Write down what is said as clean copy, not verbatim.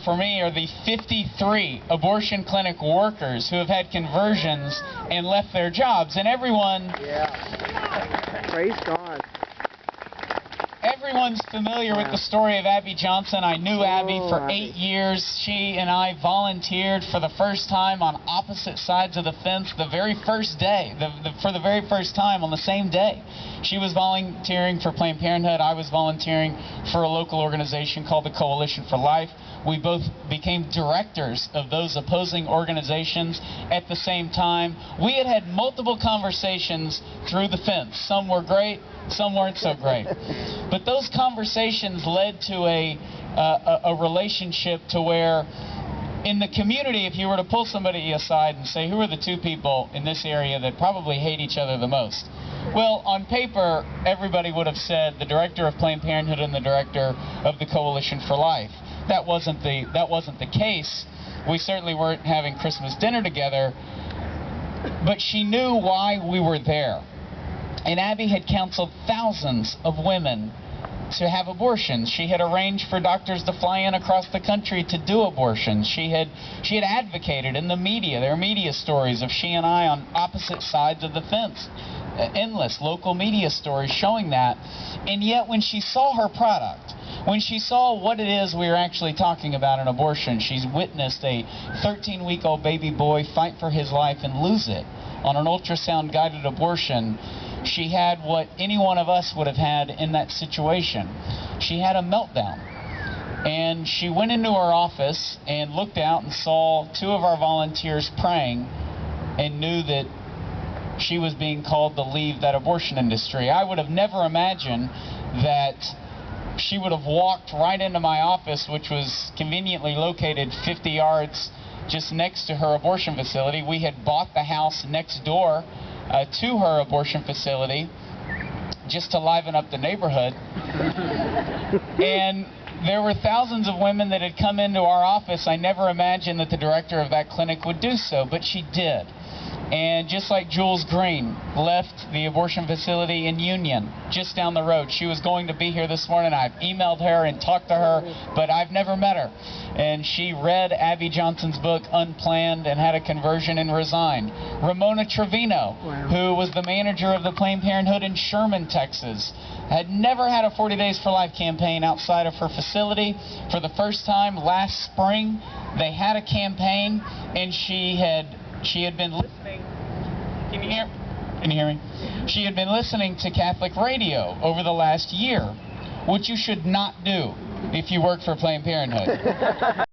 For me are the 53 abortion clinic workers who have had conversions and left their jobs. And everyone... Yeah. Praise God. Everyone's familiar with the story of Abby Johnson. I knew Abby for Abby. 8 years. She and I volunteered for the first time on opposite sides of the fence the very first day, for the very first time on the same day. She was volunteering for Planned Parenthood. I was volunteering for a local organization called the Coalition for Life. We both became directors of those opposing organizations at the same time. We had had multiple conversations through the fence. Some were great, some weren't so great. But those conversations led to a relationship to where in the community, if you were to pull somebody aside and say, who are the two people in this area that probably hate each other the most? Well, on paper, everybody would have said the director of Planned Parenthood and the director of the Coalition for Life. That wasn't the case. We certainly weren't having Christmas dinner together, but she knew why we were there. And Abby had counseled thousands of women to have abortions. She had arranged for doctors to fly in across the country to do abortions. She had advocated in the media. There are media stories of she and I on opposite sides of the fence. Endless local media stories showing that. And yet when she saw her product, when she saw what it is we were actually talking about in abortion, she's witnessed a 13-week-old baby boy fight for his life and lose it on an ultrasound-guided abortion. She had what any one of us would have had in that situation. She had a meltdown. And she went into her office and looked out and saw two of our volunteers praying and knew that she was being called to leave that abortion industry. I would have never imagined that she would have walked right into my office, which was conveniently located 50 yards just next to her abortion facility. We had bought the house next door to her abortion facility just to liven up the neighborhood. And there were thousands of women that had come into our office. I never imagined that the director of that clinic would do so, but she did. And just like Jules Green left the abortion facility in Union, just down the road. She was going to be here this morning. I've emailed her and talked to her, but I've never met her. And she read Abby Johnson's book, Unplanned, and had a conversion and resigned. Ramona Trevino, who was the manager of the Planned Parenthood in Sherman, Texas, had never had a 40 Days for Life campaign outside of her facility. For the first time last spring, they had a campaign, and she had been listening. Can you hear me? She had been listening to Catholic radio over the last year, which you should not do if you work for Planned Parenthood.